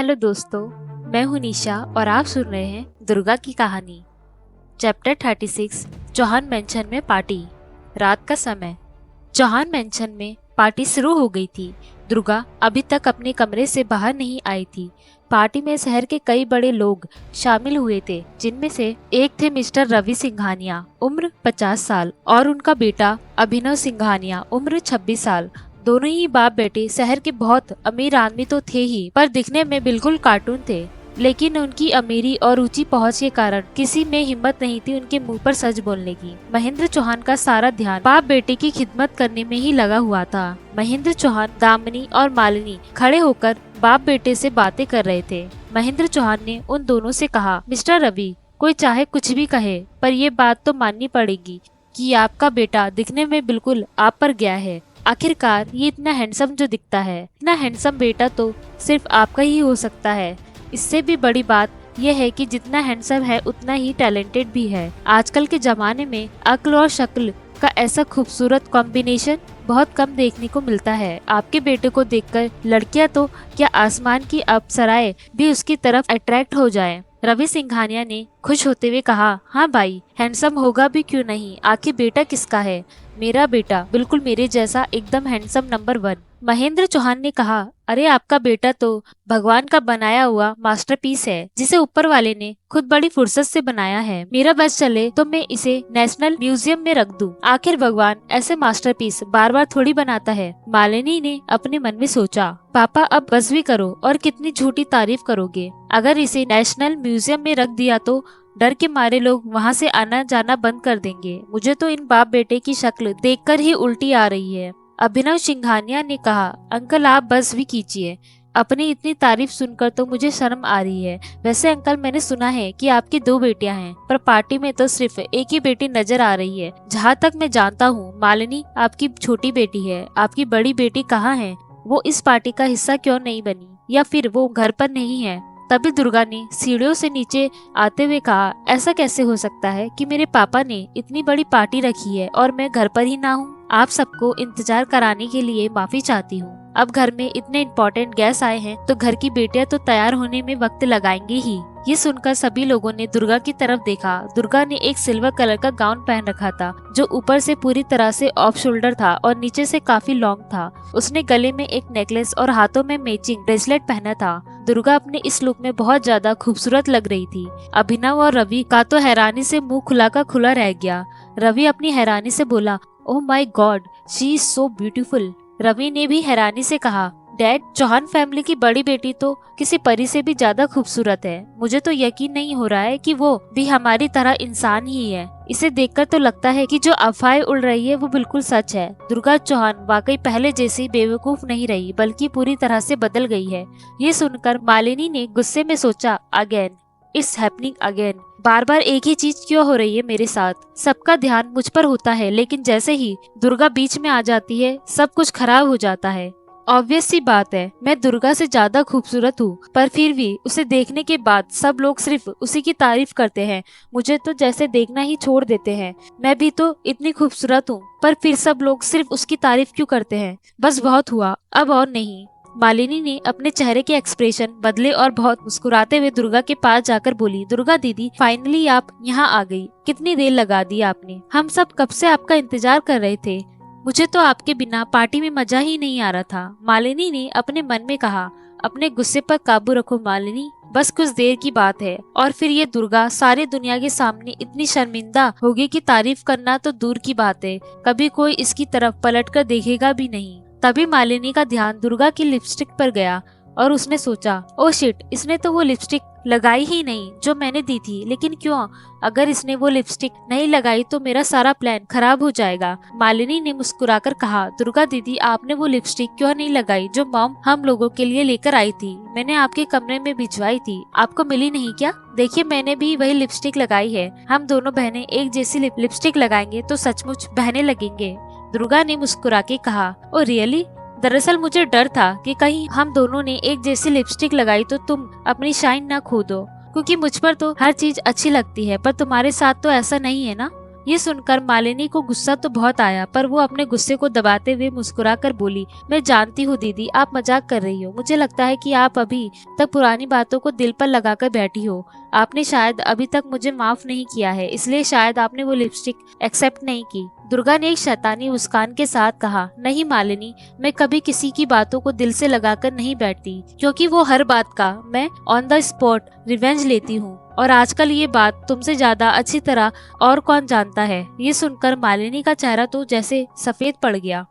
Hello दोस्तों, मैं हूं निशा और आप सुन रहे हैं दुर्गा की कहानी। चैप्टर 36 चौहान मेंशन में पार्टी। रात का समय। चौहान मेंशन में पार्टी शुरू हो गई थी। दुर्गा अभी तक अपने कमरे से बाहर नहीं आई थी। पार्टी में शहर के कई बड़े लोग शामिल हुए थे, जिनमें से एक थे मिस्टर रवि सिंघानिया, उम्र 50 साल, और उनका बेटा अभिनव सिंघानिया, उम्र 26 साल। दोनों ही बाप बेटे शहर के बहुत अमीर आदमी तो थे ही, पर दिखने में बिल्कुल कार्टून थे। लेकिन उनकी अमीरी और ऊंची पहुंच के कारण किसी में हिम्मत नहीं थी उनके मुंह पर सच बोलने की। महेंद्र चौहान का सारा ध्यान बाप बेटे की खिदमत करने में ही लगा हुआ था। महेंद्र चौहान, दामिनी और मालिनी खड़े होकर बाप बेटे से बातें कर रहे थे। महेंद्र चौहान ने उन दोनों से कहा, मिस्टर रवि, कोई चाहे कुछ भी कहे, पर ये बात तो माननी पड़ेगी कि आपका बेटा दिखने में बिल्कुल आप पर गया है। आखिरकार ये इतना हैंडसम जो दिखता है, इतना हैंडसम बेटा तो सिर्फ आपका ही हो सकता है। इससे भी बड़ी बात यह है कि जितना हैंडसम है उतना ही टैलेंटेड भी है। आजकल के जमाने में अक्ल और शक्ल का ऐसा खूबसूरत कॉम्बिनेशन बहुत कम देखने को मिलता है। आपके बेटे को देखकर लड़कियां तो क्या, आसमान की अप्सराएं भी उसकी तरफ अट्रैक्ट हो जाएं। रवि सिंघानिया ने खुश होते हुए कहा, हाँ भाई, हैंडसम होगा भी क्यों नहीं, आखिर बेटा किसका है? मेरा बेटा, बिल्कुल मेरे जैसा, एकदम हैंडसम नंबर 1। महेंद्र चौहान ने कहा, अरे आपका बेटा तो भगवान का बनाया हुआ मास्टरपीस है, जिसे ऊपर वाले ने खुद बड़ी फुर्सत से बनाया है। मेरा बस चले तो मैं इसे नेशनल म्यूजियम में रख दूं। आखिर भगवान ऐसे मास्टरपीस बार बार थोड़ी बनाता है। मालिनी ने अपने मन में सोचा, पापा अब बस भी करो, और कितनी झूठी तारीफ करोगे। अगर इसे नेशनल म्यूजियम में रख दिया तो डर के मारे लोग वहाँ से आना जाना बंद कर देंगे। मुझे तो इन बाप बेटे की शक्ल देखकर ही उल्टी आ रही है। अभिनव सिंघानिया ने कहा, अंकल आप बस भी कीजिए, अपनी इतनी तारीफ सुनकर तो मुझे शर्म आ रही है। वैसे अंकल, मैंने सुना है कि आपकी 2 बेटियां हैं, पर पार्टी में तो सिर्फ एक ही बेटी नजर आ रही है। जहाँ तक मैं जानता हूँ, मालिनी आपकी छोटी बेटी है। आपकी बड़ी बेटी कहाँ है? वो इस पार्टी का हिस्सा क्यों नहीं बनी, या फिर वो घर पर नहीं है? तभी दुर्गा ने सीढ़ियों से नीचे आते हुए कहा, ऐसा कैसे हो सकता है कि मेरे पापा ने इतनी बड़ी पार्टी रखी है और मैं घर पर ही ना हूँ। आप सबको इंतजार कराने के लिए माफी चाहती हूँ। अब घर में इतने इम्पोर्टेंट गेस्ट आए हैं तो घर की बेटियां तो तैयार होने में वक्त लगाएंगी ही। ये सुनकर सभी लोगों ने दुर्गा की तरफ देखा। दुर्गा ने एक सिल्वर कलर का गाउन पहन रखा था, जो ऊपर से पूरी तरह से ऑफ शोल्डर था और नीचे से काफी लॉन्ग था। उसने गले में एक नेकलेस और हाथों में मैचिंग ब्रेसलेट पहना था। दुर्गा अपने इस लुक में बहुत ज्यादा खूबसूरत लग रही थी। अभिनव और रवि का तो हैरानी से मुंह खुला का खुला रह गया। रवि अपनी हैरानी से बोला, oh my god, she is so beautiful. Ravi ने भी हैरानी से कहा, डैड, चौहान फैमिली की बड़ी बेटी तो किसी परी से भी ज्यादा खूबसूरत है। मुझे तो यकीन नहीं हो रहा है कि वो भी हमारी तरह इंसान ही है। इसे देखकर तो लगता है कि जो अफवाहें उड़ रही है वो बिल्कुल सच है। दुर्गा चौहान वाकई पहले जैसी बेवकूफ नहीं रही, बल्कि पूरी तरह से बदल गई है। ये सुनकर मालिनी ने गुस्से में सोचा, अगेन इट्स हैपनिंग अगेन। बार बार एक ही चीज क्यों हो रही है मेरे साथ? सबका ध्यान मुझ पर होता है, लेकिन जैसे ही दुर्गा बीच में आ जाती है सब कुछ खराब हो जाता है। ऑब्वियस सी बात है, मैं दुर्गा से ज्यादा खूबसूरत हूँ, पर फिर भी उसे देखने के बाद सब लोग सिर्फ उसी की तारीफ करते हैं। मुझे तो जैसे देखना ही छोड़ देते हैं। मैं भी तो इतनी खूबसूरत हूँ, पर फिर सब लोग सिर्फ उसकी तारीफ क्यों करते हैं? बस बहुत हुआ, अब और नहीं। मालिनी ने अपने चेहरे के एक्सप्रेशन बदले और बहुत मुस्कुराते हुए दुर्गा के पास जाकर बोली, दुर्गा दीदी, फाइनली आप यहाँ आ गई। कितनी देर लगा दी आपने, हम सब कब से आपका इंतजार कर रहे थे। मुझे तो आपके बिना पार्टी में मजा ही नहीं आ रहा था। मालिनी ने अपने मन में कहा, अपने गुस्से पर काबू रखो मालिनी, बस कुछ देर की बात है और फिर ये दुर्गा सारी दुनिया के सामने इतनी शर्मिंदा होगी कि तारीफ करना तो दूर की बात है, कभी कोई इसकी तरफ पलट कर देखेगा भी नहीं। तभी मालिनी का ध्यान दुर्गा की लिपस्टिक पर गया और उसने सोचा, ओ शिट, इसने तो वो लिपस्टिक लगाई ही नहीं जो मैंने दी थी। लेकिन क्यों? अगर इसने वो लिपस्टिक नहीं लगाई तो मेरा सारा प्लान खराब हो जाएगा। मालिनी ने मुस्कुराकर कहा, दुर्गा दीदी, आपने वो लिपस्टिक क्यों नहीं लगाई जो मॉम हम लोगों के लिए लेकर आई थी? मैंने आपके कमरे में भिजवाई थी, आपको मिली नहीं क्या? देखिए, मैंने भी वही लिपस्टिक लगाई है। हम दोनों बहनें एक जैसी लिपस्टिक लगाएंगे तो सचमुच बहने लगेंगे। दुर्गा ने मुस्कुरा के कहा, ओ रियली? दरअसल मुझे डर था कि कहीं हम दोनों ने एक जैसी लिपस्टिक लगाई तो तुम अपनी शाइन ना खो दो, क्योंकि मुझ पर तो हर चीज अच्छी लगती है, पर तुम्हारे साथ तो ऐसा नहीं है ना। ये सुनकर मालिनी को गुस्सा तो बहुत आया, पर वो अपने गुस्से को दबाते हुए मुस्कुराकर बोली, मैं जानती हूँ दीदी, आप मजाक कर रही हो। मुझे लगता है कि आप अभी तक पुरानी बातों को दिल पर लगाकर बैठी हो। आपने शायद अभी तक मुझे माफ नहीं किया है, इसलिए शायद आपने वो लिपस्टिक एक्सेप्ट नहीं की। दुर्गा ने एक शैतानी मुस्कान के साथ कहा, नहीं मालिनी, मैं कभी किसी की बातों को दिल से लगाकर नहीं बैठती, क्योंकि वो हर बात का मैं ऑन द स्पॉट रिवेंज लेती हूँ, और आजकल ये बात तुमसे ज्यादा अच्छी तरह और कौन जानता है। ये सुनकर मालिनी का चेहरा तो जैसे सफेद पड़ गया।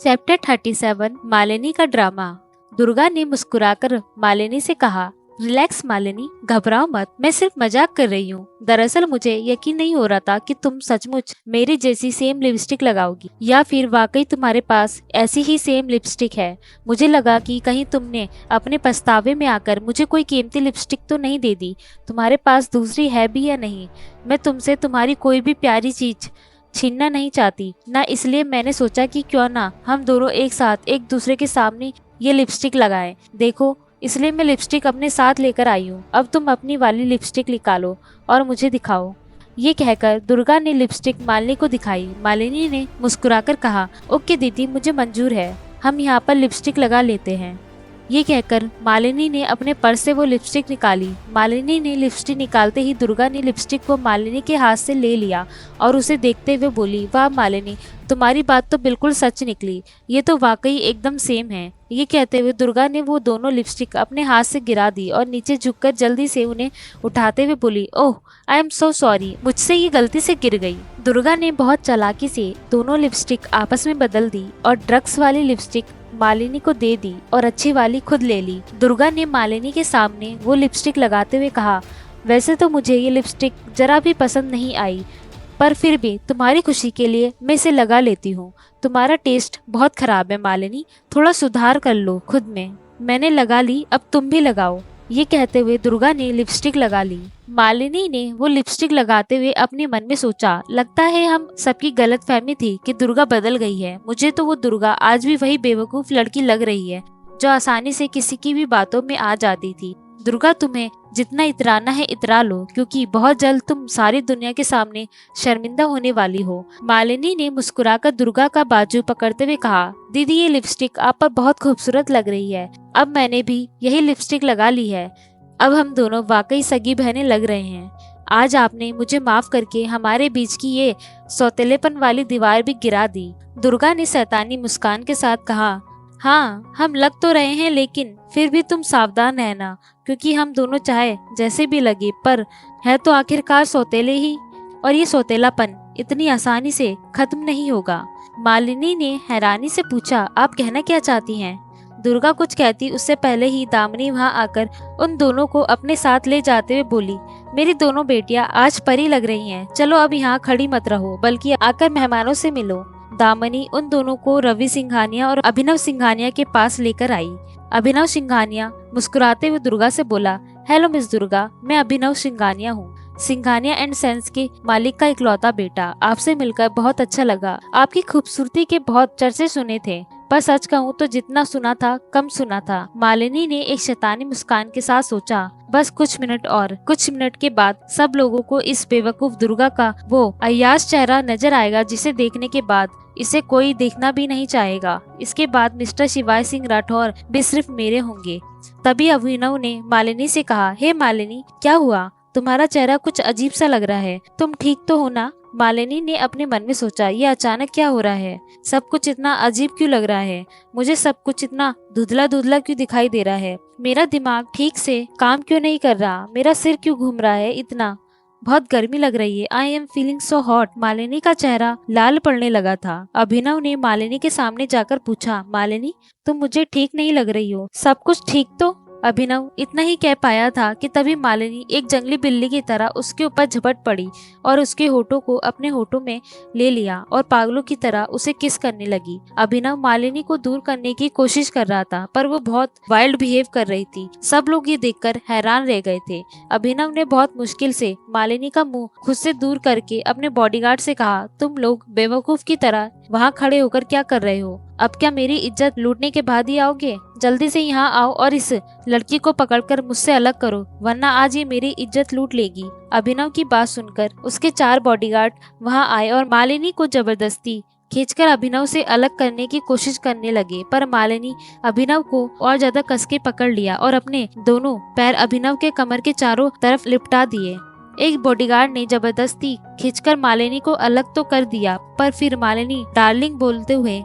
चैप्टर 37 मालिनी का ड्रामा। दुर्गा ने मुस्कुराकर मालिनी से कहा, रिलैक्स मालिनी, घबराओ मत, मैं सिर्फ मजाक कर रही हूँ। दरअसल मुझे यकीन नहीं हो रहा था कि तुम सचमुच मेरी जैसी सेम लिपस्टिक लगाओगी, या फिर वाकई तुम्हारे पास ऐसी ही सेम लिपस्टिक है। मुझे लगा कि कहीं तुमने अपने पछतावे में आकर मुझे कोई कीमती लिपस्टिक तो नहीं दे दी। तुम्हारे पास दूसरी है भी या नहीं? मैं तुमसे तुम्हारी कोई भी प्यारी चीज छीनना नहीं चाहती ना, इसलिए मैंने सोचा कि क्यों ना हम दोनों एक साथ एक दूसरे के सामने ये लिपस्टिक लगाएं। देखो, इसलिए मैं लिपस्टिक अपने साथ लेकर आई हूँ। अब तुम अपनी वाली लिपस्टिक निकालो और मुझे दिखाओ। ये कहकर दुर्गा ने लिपस्टिक मालिनी को दिखाई। मालिनी ने मुस्कुराकर कहा, ओके दीदी, मुझे मंजूर है, हम यहाँ पर लिपस्टिक लगा लेते हैं। ये कहकर मालिनी ने अपने पर्स से वो लिपस्टिक निकाली। मालिनी ने लिपस्टिक निकालते ही दुर्गा ने लिपस्टिक को मालिनी के हाथ से ले लिया और उसे देखते हुए बोली, वाह मालिनी, तुम्हारी बात तो बिल्कुल सच निकली, ये तो वाकई एकदम सेम है। ये कहते हुए दुर्गा ने वो दोनों लिपस्टिक अपने हाथ से गिरा दी और नीचे झुककर जल्दी से उन्हें उठाते हुए बोली, ओह आई एम सो सॉरी, मुझसे ये गलती से गिर गई। दुर्गा ने बहुत चालाकी से दोनों लिपस्टिक आपस में बदल दी और ड्रग्स वाली लिपस्टिक मालिनी को दे दी और अच्छी वाली खुद ले ली। दुर्गा ने मालिनी के सामने वो लिपस्टिक लगाते हुए कहा, वैसे तो मुझे ये लिपस्टिक जरा भी पसंद नहीं आई, पर फिर भी तुम्हारी खुशी के लिए मैं इसे लगा लेती हूँ। तुम्हारा टेस्ट बहुत खराब है मालिनी, थोड़ा सुधार कर लो खुद में। मैंने लगा ली, अब तुम भी लगाओ। ये कहते हुए दुर्गा ने लिपस्टिक लगा ली। मालिनी ने वो लिपस्टिक लगाते हुए अपने मन में सोचा, लगता है हम सबकी गलतफहमी थी कि दुर्गा बदल गई है। मुझे तो वो दुर्गा आज भी वही बेवकूफ लड़की लग रही है जो आसानी से किसी की भी बातों में आ जाती थी। दुर्गा, तुम्हें जितना इतराना है इतरा लो, क्योंकि बहुत जल्द तुम सारी दुनिया के सामने शर्मिंदा होने वाली हो। मालिनी ने मुस्कुराकर दुर्गा का बाजू पकड़ते हुए कहा, दीदी ये लिपस्टिक आप पर बहुत खूबसूरत लग रही है। अब मैंने भी यही लिपस्टिक लगा ली है। अब हम दोनों वाकई सगी बहनें लग रहे हैं। आज आपने मुझे माफ करके हमारे बीच की ये सौतेलेपन वाली दीवार भी गिरा दी। दुर्गा ने शैतानी मुस्कान के साथ कहा, हाँ हम लग तो रहे हैं, लेकिन फिर भी तुम सावधान रहना, क्योंकि हम दोनों चाहे जैसे भी लगे पर है तो आखिरकार सौतेले ही, और ये सौतेलापन इतनी आसानी से खत्म नहीं होगा। मालिनी ने हैरानी से पूछा, आप कहना क्या चाहती हैं? दुर्गा कुछ कहती उससे पहले ही दामिनी वहाँ आकर उन दोनों को अपने साथ ले जाते हुए बोली, मेरी दोनों बेटियां आज परी लग रही हैं। चलो अब यहाँ खड़ी मत रहो, बल्कि आकर मेहमानों से मिलो। दामिनी उन दोनों को रवि सिंघानिया और अभिनव सिंघानिया के पास लेकर आई। अभिनव सिंघानिया मुस्कुराते हुए दुर्गा से बोला, हेलो मिस दुर्गा, मैं अभिनव सिंघानिया हूँ, सिंघानिया एंड सेंस के मालिक का इकलौता बेटा। आपसे मिलकर बहुत अच्छा लगा। आपकी खूबसूरती के बहुत चर्चे सुने थे, पर सच कहूँ तो जितना सुना था कम सुना था। मालिनी ने एक शैतानी मुस्कान के साथ सोचा, बस कुछ मिनट और। कुछ मिनट के बाद सब लोगों को इस बेवकूफ दुर्गा का वो अय्याश चेहरा नजर आएगा, जिसे देखने के बाद इसे कोई देखना भी नहीं चाहेगा। इसके बाद मिस्टर शिवाय सिंह राठौर भी सिर्फ मेरे होंगे। तभी अभिनव ने मालिनी से कहा, हे मालिनी, क्या हुआ? तुम्हारा चेहरा कुछ अजीब सा लग रहा है, तुम ठीक तो हो ना? मालिनी ने अपने मन में सोचा, ये अचानक क्या हो रहा है? सब कुछ इतना अजीब क्यों लग रहा है? मुझे सब कुछ इतना धुंधला धुंधला क्यों दिखाई दे रहा है? मेरा दिमाग ठीक से काम क्यों नहीं कर रहा? मेरा सिर क्यों घूम रहा है इतना? बहुत गर्मी लग रही है। I am feeling so hot. Malini का चेहरा लाल पड़ने लगा था। अभिनव ने मालिनी के सामने जाकर पूछा, मालिनी तुम मुझे ठीक नहीं लग रही हो, सब कुछ ठीक तो? अभिनव इतना ही कह पाया था कि तभी मालिनी एक जंगली बिल्ली की तरह उसके ऊपर झपट पड़ी और उसके होठों को अपने होठों में ले लिया और पागलों की तरह उसे किस करने लगी। अभिनव मालिनी को दूर करने की कोशिश कर रहा था, पर वो बहुत वाइल्ड बिहेव कर रही थी। सब लोग ये देखकर हैरान रह गए थे। अभिनव ने बहुत मुश्किल से मालिनी का मुंह खुद से दूर करके अपने बॉडीगार्ड से कहा, तुम लोग बेवकूफ की तरह वहाँ खड़े होकर क्या कर रहे हो? अब क्या मेरी इज्जत लूटने के बाद ही आओगे? जल्दी से यहाँ आओ और इस लड़की को पकड़कर मुझसे अलग करो, वरना आज ये मेरी इज्जत लूट लेगी। अभिनव की बात सुनकर उसके 4 बॉडीगार्ड वहाँ आए और मालिनी को जबरदस्ती खींचकर अभिनव से अलग करने की कोशिश करने लगे, पर मालिनी अभिनव को और ज्यादा कस के पकड़ लिया और अपने दोनों पैर अभिनव के कमर के चारों तरफ लिपटा दिए। एक बॉडीगार्ड ने जबरदस्ती खींचकर मालिनी को अलग तो कर दिया, पर फिर मालिनी डार्लिंग बोलते हुए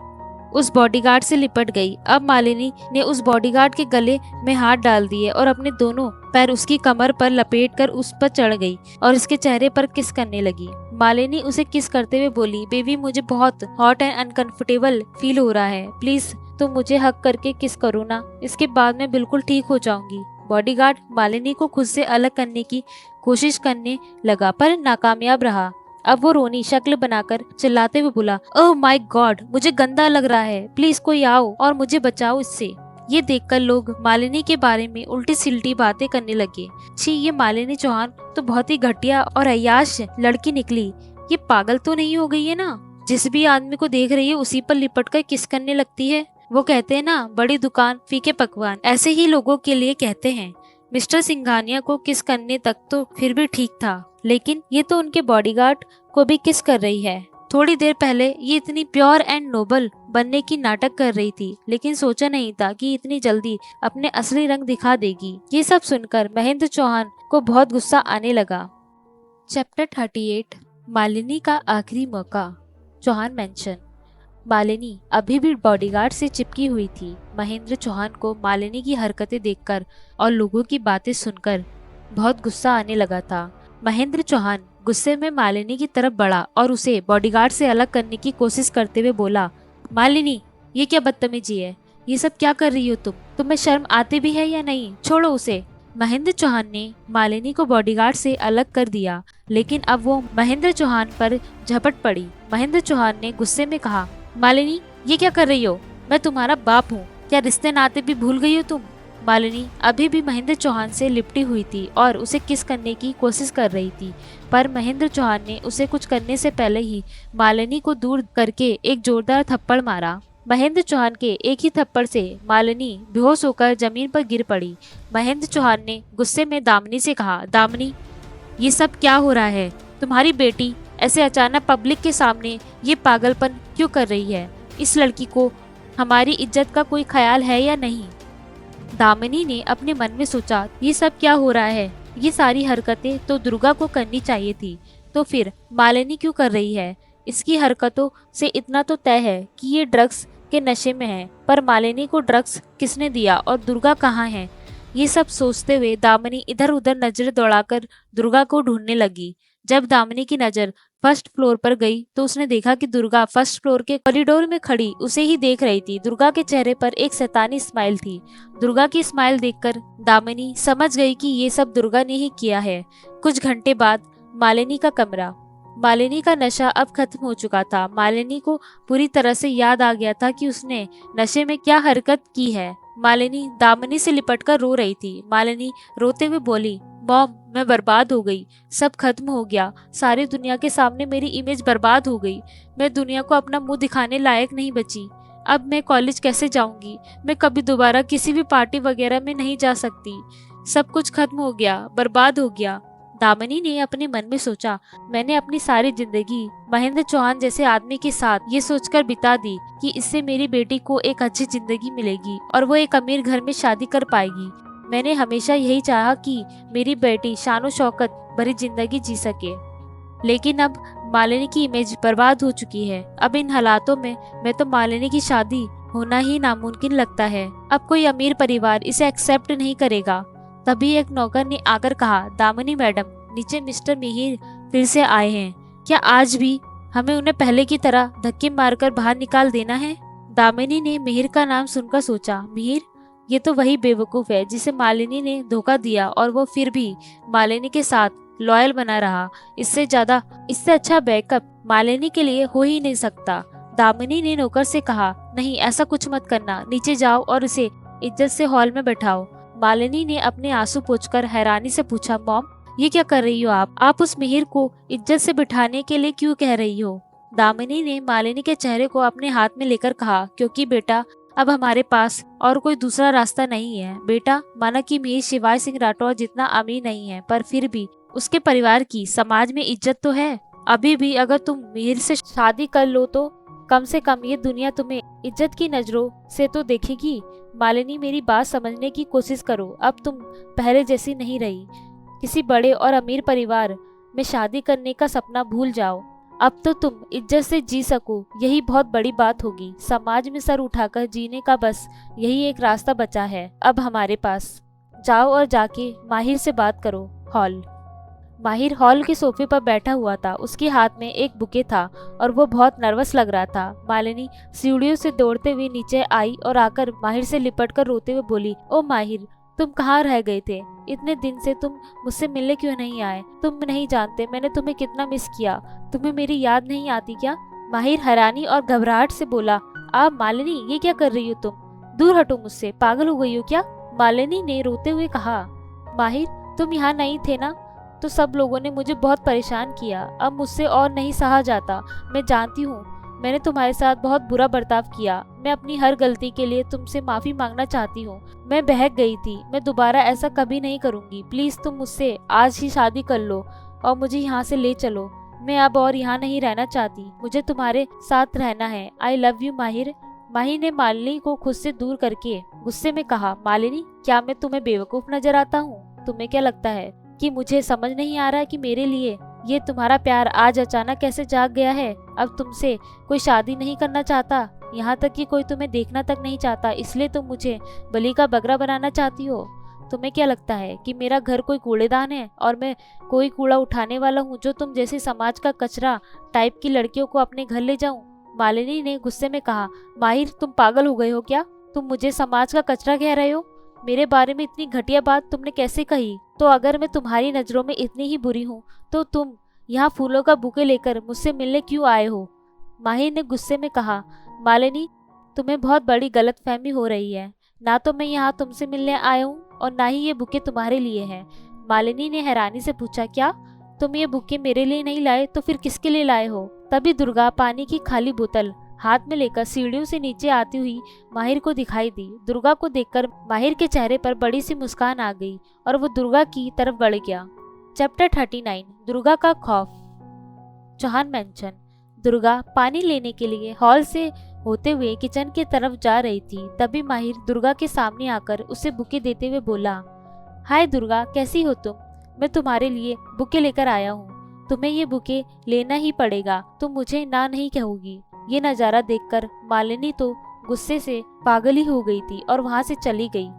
उस बॉडीगार्ड से लिपट गई। अब मालिनी ने उस बॉडीगार्ड के गले में हाथ डाल दिए और अपने दोनों पैर उसकी कमर पर लपेटकर उस पर चढ़ गई और उसके चेहरे पर किस करने लगी। मालिनी उसे किस करते हुए बोली, बेबी मुझे बहुत हॉट एंड अनकंफर्टेबल फील हो रहा है, प्लीज तुम मुझे हक करके किस करो ना, इसके बाद मैं बिल्कुल ठीक हो जाऊंगी। बॉडीगार्ड मालिनी को खुद से अलग करने की कोशिश करने लगा पर नाकामयाब रहा। अब वो रोनी शक्ल बनाकर चिल्लाते हुए बोला, ओह माय गॉड, मुझे गंदा लग रहा है, प्लीज कोई आओ और मुझे बचाओ इससे। ये देखकर लोग मालिनी के बारे में उल्टी सिल्टी बातें करने लगे। छी, ये मालिनी चौहान तो बहुत ही घटिया और अय्याश लड़की निकली। ये पागल तो नहीं हो गई है ना, जिस भी आदमी को देख रही है उसी पर लिपट कर किस करने लगती है। वो कहते हैं ना, बड़ी दुकान फीके पकवान, ऐसे ही लोगों के लिए कहते हैं। मिस्टर सिंघानिया को किस करने तक तो फिर भी ठीक था, लेकिन ये तो उनके बॉडीगार्ड को भी किस कर रही है। थोड़ी देर पहले ये इतनी प्योर एंड नोबल बनने की नाटक कर रही थी, लेकिन सोचा नहीं था कि इतनी जल्दी अपने असली रंग दिखा देगी। ये सब सुनकर महेंद्र चौहान को बहुत गुस्सा आने लगा। चैप्टर 38 मालिनी का आखिरी मौका। चौहान मेंशन। मालिनी अभी भी बॉडीगार्ड से चिपकी हुई थी। महेंद्र चौहान को मालिनी की हरकतें देखकर और लोगों की बातें सुनकर बहुत गुस्सा आने लगा था। महेंद्र चौहान गुस्से में मालिनी की तरफ बढ़ा और उसे बॉडीगार्ड से अलग करने की कोशिश करते हुए बोला, मालिनी ये क्या बदतमीजी है, ये सब क्या कर रही हो तुम? तुम्हें शर्म आती भी है या नहीं? छोड़ो उसे। महेंद्र चौहान ने मालिनी को बॉडीगार्ड से अलग कर दिया, लेकिन अब वो महेंद्र चौहान पर झपट पड़ी। महेंद्र चौहान ने गुस्से में कहा, मालिनी ये क्या कर रही हो? मैं तुम्हारा बाप हूँ, क्या रिश्ते नाते भी भूल गई हो तुम? मालिनी अभी भी महेंद्र चौहान से लिपटी हुई थी और उसे किस करने की कोशिश कर रही थी, पर महेंद्र चौहान ने उसे कुछ करने से पहले ही मालिनी को दूर करके एक जोरदार थप्पड़ मारा। महेंद्र चौहान के एक ही थप्पड़ से मालिनी बेहोश होकर जमीन पर गिर पड़ी। महेंद्र चौहान ने गुस्से में दामिनी से कहा, दामिनी ये सब क्या हो रहा है? तुम्हारी बेटी ऐसे अचानक पब्लिक के सामने ये पागलपन क्यों कर रही है? इस लड़की को हमारी इज्जत का कोई ख्याल है या नहीं? दामिनी ने अपने मन में सोचा, ये सब क्या हो रहा है? ये सारी हरकतें तो दुर्गा को करनी चाहिए थी, तो फिर मालिनी क्यों कर रही है? इसकी हरकतों से इतना तो तय है कि ये ड्रग्स के नशे में है, पर मालिनी को ड्रग्स किसने दिया और दुर्गा कहाँ है? ये सब सोचते हुए दामिनी इधर उधर नजर दौड़ाकर दुर्गा को ढूंढने लगी। जब दामिनी की नजर फर्स्ट फ्लोर पर गई तो उसने देखा कि दुर्गा फर्स्ट फ्लोर के कॉरिडोर में खड़ी उसे ही देख रही थी। दुर्गा के चेहरे पर एक शैतानी स्माइल थी। दुर्गा की स्माइल देखकर दामिनी समझ गई कि ये सब दुर्गा ने ही किया है। कुछ घंटे बाद मालिनी का कमरा। मालिनी का नशा अब खत्म हो चुका था। मालिनी को पूरी तरह से याद आ गया था कि उसने नशे में क्या हरकत की है। मालिनी दामिनी से लिपटकर रो रही थी। मालिनी रोते हुए बोली, मॉम मैं बर्बाद हो गई, सब खत्म हो गया, सारी दुनिया के सामने मेरी इमेज बर्बाद हो गई, मैं दुनिया को अपना मुंह दिखाने लायक नहीं बची। अब मैं कॉलेज कैसे जाऊंगी? मैं कभी दोबारा किसी भी पार्टी वगैरह में नहीं जा सकती। सब कुछ खत्म हो गया, बर्बाद हो गया। दामिनी ने अपने मन में सोचा, मैंने अपनी सारी जिंदगी महेंद्र चौहान जैसे आदमी के साथ ये सोचकर बिता दी कि इससे मेरी बेटी को एक अच्छी जिंदगी मिलेगी और वो एक अमीर घर में शादी कर पाएगी। मैंने हमेशा यही चाहा कि मेरी बेटी शानो शौकत भरी जिंदगी जी सके, लेकिन अब मालिनी की इमेज बर्बाद हो चुकी है। अब इन हालातों में मैं तो मालिनी की शादी होना ही नामुमकिन लगता है। अब कोई अमीर परिवार इसे एक्सेप्ट नहीं करेगा। तभी एक नौकर ने आकर कहा, दामिनी मैडम नीचे मिस्टर मिहिर फिर से आए हैं, क्या आज भी हमें उन्हें पहले की तरह धक्के मारकर बाहर निकाल देना है? दामिनी ने मिहिर का नाम सुनकर सोचा, मिहिर ये तो वही बेवकूफ है जिसे मालिनी ने धोखा दिया और वो फिर भी मालिनी के साथ लॉयल बना रहा। इससे अच्छा बैकअप मालिनी के लिए हो ही नहीं सकता। दामिनी ने नौकर से कहा, नहीं ऐसा कुछ मत करना, नीचे जाओ और इसे इज्जत से हॉल में बैठाओ। मालिनी ने अपने आंसू पोंछकर हैरानी से पूछा, मॉम ये क्या कर रही हो आप उस मिहिर को इज्जत से बिठाने के लिए क्यों कह रही हो? दामिनी ने मालिनी के चेहरे को अपने हाथ में लेकर कहा, क्योंकि बेटा अब हमारे पास और कोई दूसरा रास्ता नहीं है। बेटा, माना कि मिहिर शिवाय सिंह राठौर जितना अमीर नहीं है, पर फिर भी उसके परिवार की समाज में इज्जत तो है। अभी भी अगर तुम मिहिर से शादी कर लो तो कम से कम ये दुनिया तुम्हें इज्जत की नजरों से तो देखेगी। मालिनी, मेरी बात समझने की कोशिश करो। अब तुम पहले जैसी नहीं रही। किसी बड़े और अमीर परिवार में शादी करने का सपना भूल जाओ। अब तो तुम इज्जत से जी सको, यही बहुत बड़ी बात होगी। समाज में सर उठाकर जीने का बस यही एक रास्ता बचा है अब हमारे पास। जाओ और जाके माहिर से बात करो। हॉल। माहिर हॉल के सोफे पर बैठा हुआ था। उसके हाथ में एक बुके था और वो बहुत नर्वस लग रहा था। मालिनी सीढ़ियों से दौड़ते हुए नीचे आई और आकर माहिर से लिपटकर रोते हुए बोली, ओ माहिर, तुम कहाँ रह गए थे? इतने दिन से तुम मुझसे मिलने क्यों नहीं आए? तुम नहीं जानते मैंने तुम्हें कितना मिस किया। तुम्हें मेरी याद नहीं आती क्या? माहिर हैरानी और घबराहट से बोला, आप मालिनी, ये क्या कर रही हो तुम? दूर हटो मुझसे, पागल हो गई हो क्या? मालिनी ने रोते हुए कहा, माहिर, तुम यहाँ नहीं थे ना, तो सब लोगों ने मुझे बहुत परेशान किया। अब मुझसे और नहीं सहा जाता। मैं जानती हूँ मैंने तुम्हारे साथ बहुत बुरा बर्ताव किया। मैं अपनी हर गलती के लिए तुमसे माफी मांगना चाहती हूँ। मैं बहक गई थी। मैं दोबारा ऐसा कभी नहीं करूँगी। प्लीज तुम मुझसे आज ही शादी कर लो और मुझे यहाँ से ले चलो। मैं अब और यहाँ नहीं रहना चाहती। मुझे तुम्हारे साथ रहना है। आई लव यू माहिर। माहिर ने मालिनी को खुद से दूर करके गुस्से में कहा, मालिनी, क्या मैं तुम्हें बेवकूफ नजर आता हूँ? तुम्हें क्या लगता है कि मुझे समझ नहीं आ रहा कि मेरे लिए ये तुम्हारा प्यार आज अचानक कैसे जाग गया है? अब तुमसे कोई शादी नहीं करना चाहता, यहाँ तक कि कोई तुम्हें देखना तक नहीं चाहता, इसलिए तुम मुझे बलि का बकरा बनाना चाहती हो। तुम्हें क्या लगता है कि मेरा घर कोई कूड़ेदान है और मैं कोई कूड़ा उठाने वाला हूँ जो तुम जैसी समाज का कचरा टाइप की लड़कियों को अपने घर ले जाऊं? मालिनी ने गुस्से में कहा, माहिर, तुम पागल हो गए हो क्या? तुम मुझे समाज का कचरा कह रहे हो? मेरे बारे में इतनी घटिया बात तुमने कैसे कही? तो अगर मैं तुम्हारी नजरों में इतनी ही बुरी हूँ तो तुम यहाँ फूलों का बुके लेकर मुझसे मिलने क्यों आए हो? माहिर ने गुस्से में कहा, मालिनी, तुम्हें बहुत बड़ी गलतफहमी हो रही है। ना तो मैं यहाँ तुमसे मिलने आया हूँ और ना ही ये बुके तुम्हारे लिए हैं। मालिनी ने हैरानी से पूछा, क्या तुम ये बुके मेरे लिए नहीं लाए तो फिर किसके लिए लाए हो? तभी दुर्गा पानी की खाली बोतल हाथ में लेकर सीढ़ियों से नीचे आती हुई माहिर को दिखाई दी। दुर्गा को देखकर माहिर के चेहरे पर बड़ी सी मुस्कान आ गई और वो दुर्गा की तरफ बढ़ गया। चैप्टर 39, दुर्गा का खौफ। चौहान मैंशन। दुर्गा पानी लेने के लिए हॉल से होते हुए किचन की तरफ जा रही थी। तभी माहिर दुर्गा के सामने आकर उसे बुके देते हुए बोला, हाय दुर्गा, कैसी हो तुम? मैं तुम्हारे लिए बुके लेकर आया हूँ। तुम्हें ये बुके लेना ही पड़ेगा। तुम मुझे ना नहीं कहोगी। ये नज़ारा देखकर मालिनी तो गुस्से से पागल ही हो गई थी और वहाँ से चली गई।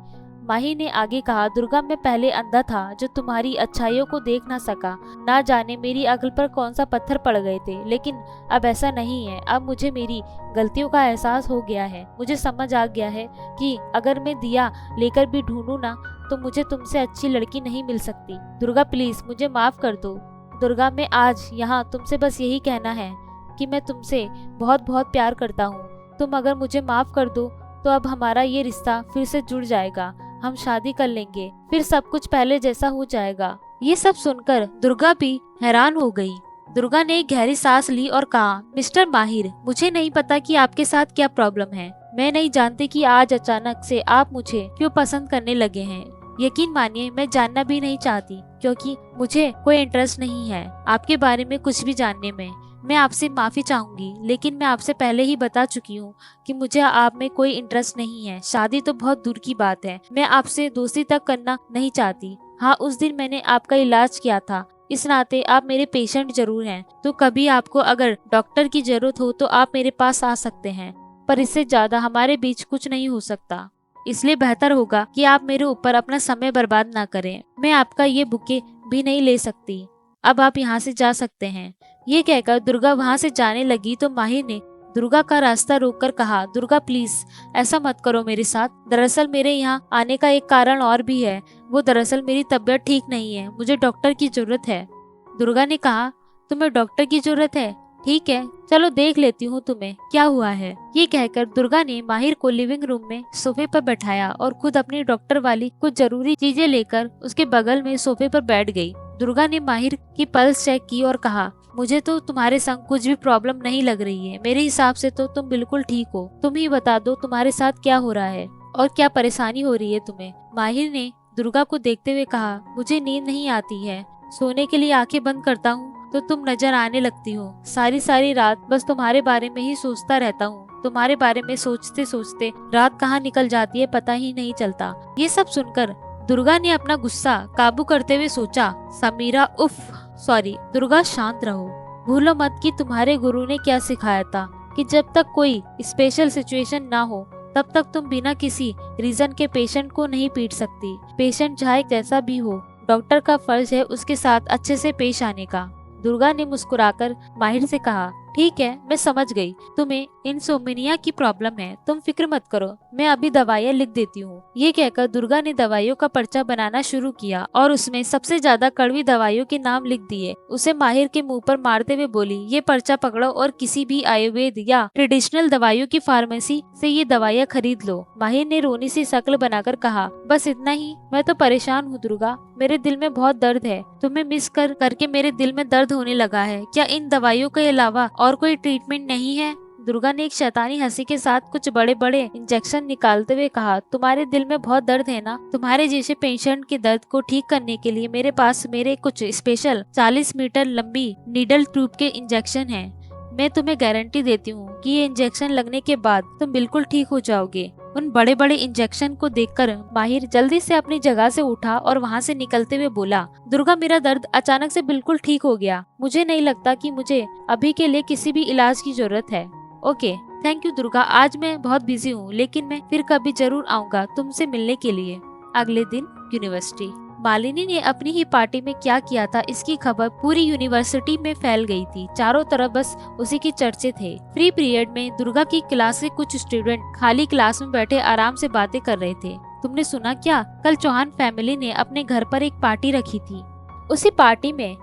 माहिर ने आगे कहा, दुर्गा, मैं पहले अंधा था जो तुम्हारी अच्छाइयों को देख ना सका। ना जाने मेरी अक्ल पर कौन सा पत्थर पड़ गए थे, लेकिन अब ऐसा नहीं है। अब मुझे मेरी गलतियों का एहसास हो गया है। मुझे समझ आ गया है कि अगर मैं दिया लेकर भी ढूंढूं ना तो मुझे तुमसे अच्छी लड़की नहीं मिल सकती। दुर्गा, प्लीज मुझे माफ कर दो। दुर्गा, मैं आज यहाँ तुमसे बस यही कहना है कि मैं तुमसे बहुत बहुत प्यार करता हूँ। तुम अगर मुझे माफ कर दो तो अब हमारा ये रिश्ता फिर से जुड़ जाएगा। हम शादी कर लेंगे, फिर सब कुछ पहले जैसा हो जाएगा। ये सब सुनकर दुर्गा भी हैरान हो गई। दुर्गा ने एक गहरी सांस ली और कहा, मिस्टर माहिर, मुझे नहीं पता कि आपके साथ क्या प्रॉब्लम है। मैं नहीं जानती कि आज अचानक से आप मुझे क्यों पसंद करने लगे हैं। यकीन मानिए, मैं जानना भी नहीं चाहती, क्योंकि मुझे कोई इंटरेस्ट नहीं है आपके बारे में कुछ भी जानने में। मैं आपसे माफी चाहूंगी, लेकिन मैं आपसे पहले ही बता चुकी हूँ कि मुझे आप में कोई इंटरेस्ट नहीं है। शादी तो बहुत दूर की बात है। मैं आपसे दोस्ती तक करना नहीं चाहती। हाँ, उस दिन मैंने आपका इलाज किया था, इस नाते आप मेरे पेशेंट जरूर हैं। तो कभी आपको अगर डॉक्टर की जरूरत हो तो आप मेरे पास आ सकते हैं, पर इससे ज्यादा हमारे बीच कुछ नहीं हो सकता। इसलिए बेहतर होगा कि आप मेरे ऊपर अपना समय बर्बाद ना करें। मैं आपका ये बुके भी नहीं ले सकती। अब आप यहाँ से जा सकते हैं। ये कहकर दुर्गा वहाँ से जाने लगी तो माहिर ने दुर्गा का रास्ता रोककर कहा, दुर्गा प्लीज ऐसा मत करो मेरे साथ। दरअसल मेरे यहाँ आने का एक कारण और भी है। वो दरअसल मेरी तबीयत ठीक नहीं है, मुझे डॉक्टर की जरूरत है। दुर्गा ने कहा, तुम्हें डॉक्टर की जरूरत है? ठीक है, चलो देख लेती हूँ तुम्हें क्या हुआ है। ये कहकर दुर्गा ने माहिर को लिविंग रूम में सोफे पर बैठाया और खुद अपनी डॉक्टर वाली कुछ जरूरी चीजें लेकर उसके बगल में सोफे पर बैठ गई। दुर्गा ने माहिर की पल्स चेक की और कहा, मुझे तो तुम्हारे संग कुछ भी प्रॉब्लम नहीं लग रही है। मेरे हिसाब से तो तुम बिल्कुल ठीक हो। तुम ही बता दो तुम्हारे साथ क्या हो रहा है और क्या परेशानी हो रही है तुम्हें। माहिर ने दुर्गा को देखते हुए कहा, मुझे नींद नहीं आती है। सोने के लिए आंखें बंद करता हूँ तो तुम नजर आने लगती हो। सारी सारी रात बस तुम्हारे बारे में ही सोचता रहता हूँ। तुम्हारे बारे में सोचते सोचते रात कहाँ निकल जाती है पता ही नहीं चलता। ये सब सुनकर दुर्गा ने अपना गुस्सा काबू करते हुए सोचा, समीरा उफ सॉरी दुर्गा, शांत रहो। भूलो मत कि तुम्हारे गुरु ने क्या सिखाया था कि जब तक कोई स्पेशल सिचुएशन ना हो तब तक तुम बिना किसी रीजन के पेशेंट को नहीं पीट सकती। पेशेंट चाहे जैसा भी हो, डॉक्टर का फर्ज है उसके साथ अच्छे से पेश आने का। दुर्गा ने मुस्कुराकर माहिर से कहा, ठीक है मैं समझ गई, तुम्हें इंसोम्निया की प्रॉब्लम है, तुम फिक्र मत करो, मैं अभी दवाइयाँ लिख देती हूँ। ये कहकर दुर्गा ने दवाइयों का पर्चा बनाना शुरू किया और उसमें सबसे ज्यादा कड़वी दवाइयों के नाम लिख दिए। उसे माहिर के मुंह पर मारते हुए बोली, ये पर्चा पकड़ो और किसी भी आयुर्वेद या ट्रेडिशनल दवाइयों की फार्मेसी से ये दवाइयाँ खरीद लो। माहिर ने रोनी सी शक्ल बनाकर कहा, बस इतना ही? मैं तो परेशान हूँ दुर्गा, मेरे दिल में बहुत दर्द है। तुम्हें मिस करके मेरे दिल में दर्द होने लगा है। क्या इन दवाइयों के अलावा और कोई ट्रीटमेंट नहीं है? दुर्गा ने एक शैतानी हंसी के साथ कुछ बड़े बड़े इंजेक्शन निकालते हुए कहा, तुम्हारे दिल में बहुत दर्द है ना? तुम्हारे जैसे पेशेंट के दर्द को ठीक करने के लिए मेरे पास कुछ स्पेशल 40 मीटर लंबी नीडल ट्यूब के इंजेक्शन हैं। मैं तुम्हें गारंटी देती हूँ कि ये इंजेक्शन लगने के बाद तुम बिल्कुल ठीक हो जाओगे। उन बड़े बड़े इंजेक्शन को देखकर माहिर जल्दी से अपनी जगह से उठा और वहाँ से निकलते हुए बोला, दुर्गा मेरा दर्द अचानक से बिल्कुल ठीक हो गया। मुझे नहीं लगता कि मुझे अभी के लिए किसी भी इलाज की जरूरत है। ओके थैंक यू दुर्गा, आज मैं बहुत बिजी हूँ लेकिन मैं फिर कभी जरूर आऊँगा तुमसे मिलने के लिए। अगले दिन यूनिवर्सिटी। मालिनी ने अपनी ही पार्टी में क्या किया था इसकी खबर पूरी यूनिवर्सिटी में फैल गई थी। चारों तरफ बस उसी की चर्चे थे। फ्री पीरियड में दुर्गा की क्लास के कुछ स्टूडेंट खाली क्लास में बैठे आराम से बातें कर रहे थे। तुमने सुना क्या? कल चौहान फैमिली ने अपने घर पर एक पार्टी रखी थी। उसी पार्टी में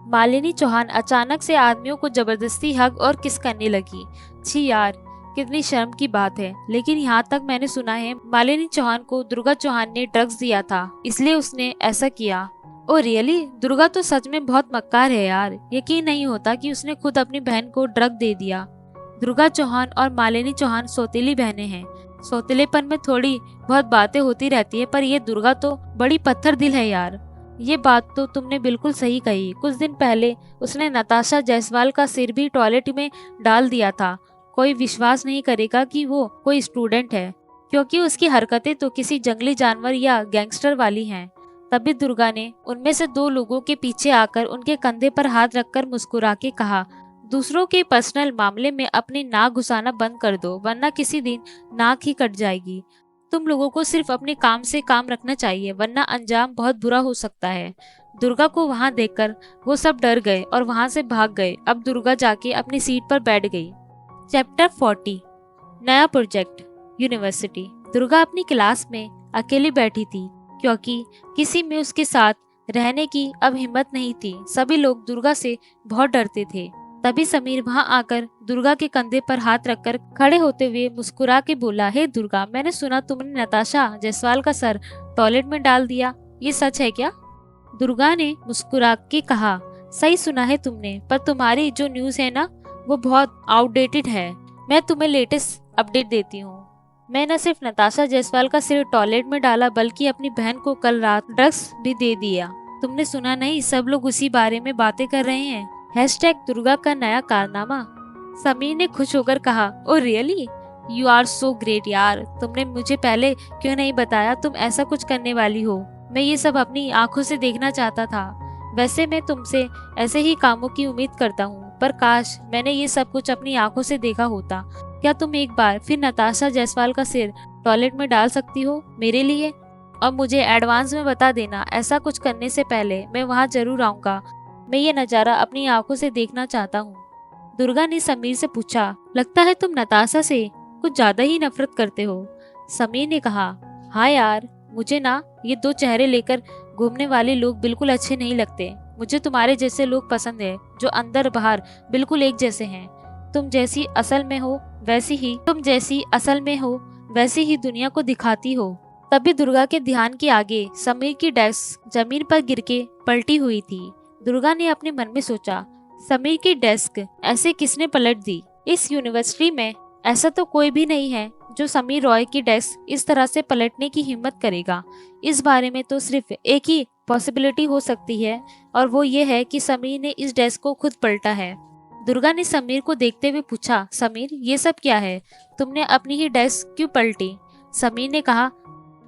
मालिनी चौहान अचानक से आदमियों को जबरदस्ती हग और किस करने लगी। छी यार, कितनी शर्म की बात है। लेकिन यहाँ तक मैंने सुना है मालिनी चौहान को दुर्गा चौहान ने ड्रग्स दिया था, इसलिए उसने ऐसा किया। Oh really? दुर्गा तो सच में बहुत मक्कार है यार। यकीन नहीं होता कि उसने खुद अपनी बहन को ड्रग दे दिया। दुर्गा चौहान और मालिनी चौहान सौतेली बहनें हैं। सौतेलेपन में थोड़ी बहुत बातें होती रहती है, पर ये दुर्गा तो बड़ी पत्थर दिल है यार। ये बात तो तुमने बिल्कुल सही कही। कुछ दिन पहले उसने नताशा जायसवाल का सिर भी टॉयलेट में डाल दिया था। कोई विश्वास नहीं करेगा कि वो कोई स्टूडेंट है, क्योंकि उसकी हरकतें तो किसी जंगली जानवर या गैंगस्टर वाली हैं। तभी दुर्गा ने उनमें से 2 लोगों के पीछे आकर उनके कंधे पर हाथ रखकर मुस्कुरा के कहा, दूसरों के पर्सनल मामले में अपनी नाक घुसाना बंद कर दो, वरना किसी दिन नाक ही कट जाएगी। तुम लोगों को सिर्फ अपने काम से काम रखना चाहिए, वरना अंजाम बहुत बुरा हो सकता है। दुर्गा को वहाँ देखकर वो सब डर गए और वहाँ से भाग गए। अब दुर्गा जाके अपनी सीट पर बैठ गई। चैप्टर 40। नया प्रोजेक्ट। यूनिवर्सिटी। दुर्गा अपनी क्लास में अकेली बैठी थी, क्योंकि किसी में उसके साथ रहने की अब हिम्मत नहीं थी। सभी लोग दुर्गा से बहुत डरते थे। तभी समीर वहां आकर दुर्गा के कंधे पर हाथ रखकर खड़े होते हुए मुस्कुरा के बोला, हे दुर्गा, मैंने सुना तुमने नताशा जायसवाल का सर टॉयलेट में डाल दिया, ये सच है क्या? दुर्गा ने मुस्कुरा के कहा, सही सुना है तुमने, पर तुम्हारी जो न्यूज है ना वो बहुत आउटडेटेड है। मैं तुम्हें लेटेस्ट अपडेट देती हूँ। मैं न सिर्फ नताशा जायसवाल का सिर टॉयलेट में डाला, बल्कि अपनी बहन को कल रात ड्रग्स भी दे दिया। तुमने सुना नहीं? सब लोग उसी बारे में बातें कर रहे हैं। #दुर्गा का नया कारनामा। समीर ने खुश होकर कहा, oh really, you are so great यार, तुमने मुझे पहले क्यों नहीं बताया तुम ऐसा कुछ करने वाली हो? मैं ये सब अपनी आंखों से देखना चाहता था। वैसे मैं तुमसे ऐसे ही कामों की उम्मीद करता हूँ, पर काश मैंने ये सब कुछ अपनी आंखों से देखा होता। क्या तुम एक बार फिर नताशा जायसवाल का सिर टॉयलेट में डाल सकती हो मेरे लिए? और मुझे एडवांस में बता देना, ऐसा कुछ करने से पहले मैं वहाँ जरूर आऊँगा। मैं ये नज़ारा अपनी आंखों से देखना चाहता हूँ। दुर्गा ने समीर से पूछा, लगता है तुम नताशा से कुछ ज्यादा ही नफरत करते हो। समीर ने कहा, हाँ यार, मुझे ना ये 2 चेहरे लेकर घूमने वाले लोग बिल्कुल अच्छे नहीं लगते। मुझे तुम्हारे जैसे लोग पसंद है, जो अंदर बाहर बिल्कुल एक जैसे हैं। तुम जैसी असल में हो वैसी ही दुनिया को दिखाती हो। तभी दुर्गा के ध्यान के आगे समीर की डेस्क जमीन पर गिर के पलटी हुई थी। दुर्गा ने अपने मन में सोचा, समीर की डेस्क ऐसे किसने पलट दी? इस यूनिवर्सिटी में ऐसा तो कोई भी नहीं है जो समीर रॉय की डेस्क इस तरह से पलटने की हिम्मत करेगा। इस बारे में तो सिर्फ एक ही पॉसिबिलिटी हो सकती है, और वो ये है कि समीर ने इस डेस्क को खुद पलटा है। दुर्गा ने समीर को देखते हुए पूछा, समीर ये सब क्या है? तुमने अपनी ही डेस्क क्यों पलटी? समीर ने कहा,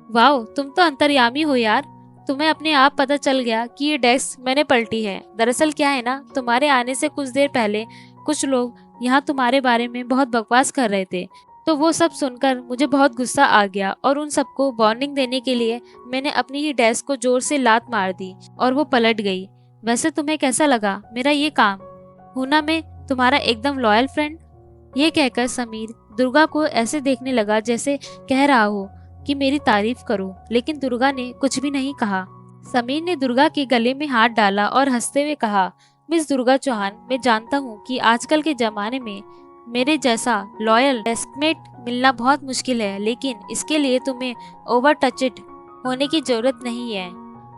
वाओ तुम तो अंतर्यामी हो यार, तुम्हें अपने आप पता चल गया कि ये डेस्क मैंने पलटी है। दरअसल क्या है ना, तुम्हारे आने से कुछ देर पहले कुछ लोग यहाँ तुम्हारे बारे में बहुत बकवास कर रहे थे, तो वो सब सुनकर मुझे बहुत गुस्सा आ गया और उन सबको वार्निंग देने के लिए मैंने अपनी ही डेस्क को जोर से लात मार दी और वो पलट गई। वैसे तुम्हें कैसा लगा मेरा ये काम? हूं ना मैं तुम्हारा एकदम लॉयल फ्रेंड। ये कहकर समीर दुर्गा को ऐसे देखने लगा जैसे कह रहा हो कि मेरी तारीफ करो, लेकिन दुर्गा ने कुछ भी नहीं कहा। समीर ने दुर्गा के गले में हाथ डाला और हंसते हुए कहा, मिस दुर्गा चौहान, मैं जानता हूँ कि आजकल के जमाने में मेरे जैसा लॉयल डेस्कमेट मिलना बहुत मुश्किल है, लेकिन इसके लिए तुम्हें ओवर टचड होने की जरूरत नहीं है।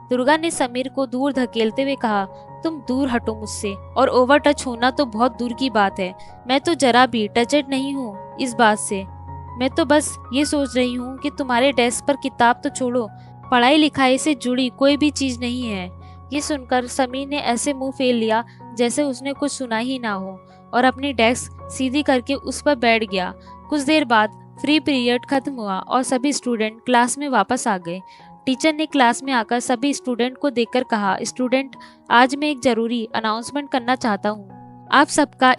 दुर्गा ने समीर को दूर धकेलते हुए कहा, तुम दूर हटो मुझसे, और ओवर टच होना तो बहुत दूर की बात है। मैं तो जरा भी टचड नहीं हूँ इस बात से। मैं तो बस ये सोच रही हूँ कि तुम्हारे डेस्क पर किताब तो छोड़ो, पढ़ाई लिखाई से जुड़ी कोई भी चीज नहीं है। ये सुनकर समीर ने ऐसे मुंह फेर लिया जैसे उसने कुछ सुना ही ना हो, और अपनी डेस्क सीधी करके उस पर बैठ गया। कुछ देर बाद फ्री पीरियड खत्म हुआ और सभी स्टूडेंट क्लास में वापस आ गए। टीचर ने क्लास में आकर सभी स्टूडेंट को देखकर कहा, स्टूडेंट, आज मैं एक जरूरी अनाउंसमेंट करना चाहता हूँ। आप सबका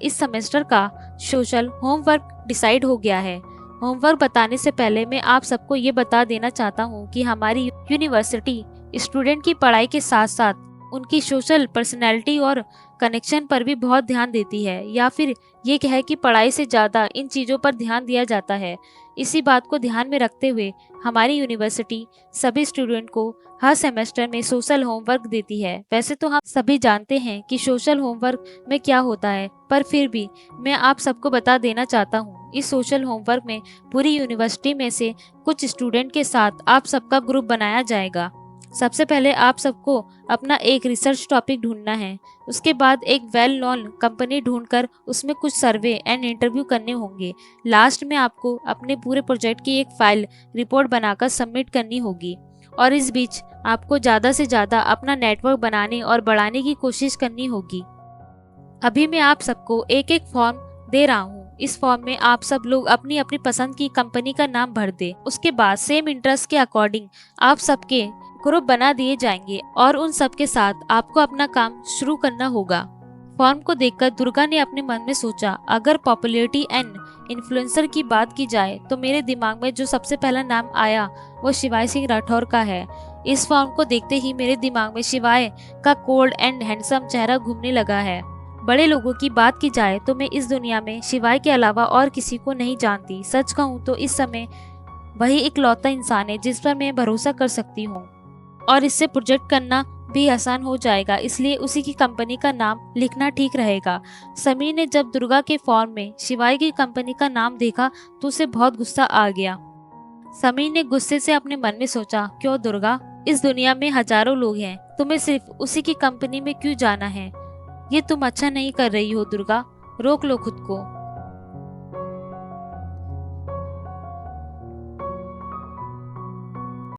इस सेमेस्टर का सोशल होमवर्क डिसाइड हो गया है। होमवर्क बताने से पहले मैं आप सबको ये बता देना चाहता हूँ कि हमारी यूनिवर्सिटी स्टूडेंट की पढ़ाई के साथ साथ उनकी सोशल पर्सनैलिटी और कनेक्शन पर भी बहुत ध्यान देती है, या फिर ये कहे कि पढ़ाई से ज़्यादा इन चीज़ों पर ध्यान दिया जाता है। इसी बात को ध्यान में रखते हुए हमारी यूनिवर्सिटी सभी स्टूडेंट को हर सेमेस्टर में सोशल होमवर्क देती है। वैसे तो हम सभी जानते हैं कि सोशल होमवर्क में क्या होता है, पर फिर भी मैं आप सबको बता देना चाहता हूँ। इस सोशल होमवर्क में पूरी यूनिवर्सिटी में से कुछ स्टूडेंट के साथ आप सबका ग्रुप बनाया जाएगा। सबसे पहले आप सबको अपना एक रिसर्च टॉपिक ढूंढना है। उसके बाद एक वेल नोन कंपनी ढूंढकर उसमें कुछ सर्वे एंड इंटरव्यू करने होंगे। लास्ट में आपको अपने पूरे प्रोजेक्ट की एक फाइल रिपोर्ट बनाकर सबमिट करनी होगी, और इस बीच आपको ज़्यादा से ज़्यादा अपना नेटवर्क बनाने और बढ़ाने की कोशिश करनी होगी। अभी मैं आप सबको एक एक फॉर्म दे रहा हूँ। इस फॉर्म में आप सब लोग अपनी अपनी पसंद की कंपनी का नाम भर दे। उसके बाद सेम इंटरेस्ट के अकॉर्डिंग आप सबके ग्रुप बना दिए जाएंगे और उन सब के साथ आपको अपना काम शुरू करना होगा। फॉर्म को देखकर दुर्गा ने अपने मन में सोचा, अगर पॉपुलैरिटी एंड इन्फ्लुएंसर की बात की जाए तो मेरे दिमाग में जो सबसे पहला नाम आया वो शिवाय सिंह राठौर का है। इस फॉर्म को देखते ही मेरे दिमाग में शिवाय का कोल्ड एंड हैंडसम चेहरा घूमने लगा है। बड़े लोगों की बात की जाए तो मैं इस दुनिया में शिवाय के अलावा और किसी को नहीं जानती। सच कहूँ तो इस समय वही इकलौता इंसान है जिस पर मैं भरोसा कर सकती हूँ, और इससे प्रोजेक्ट करना भी आसान हो जाएगा, इसलिए उसी की कंपनी का नाम लिखना ठीक रहेगा। समीर ने जब दुर्गा के फॉर्म में शिवाय की कंपनी का नाम देखा तो उसे बहुत गुस्सा आ गया। समीर ने गुस्से से अपने मन में सोचा, क्यों दुर्गा, इस दुनिया में हजारों लोग हैं, तुम्हें सिर्फ उसी की कंपनी में क्यों जाना है? ये तुम अच्छा नहीं कर रही हो दुर्गा, रोक लो खुद को।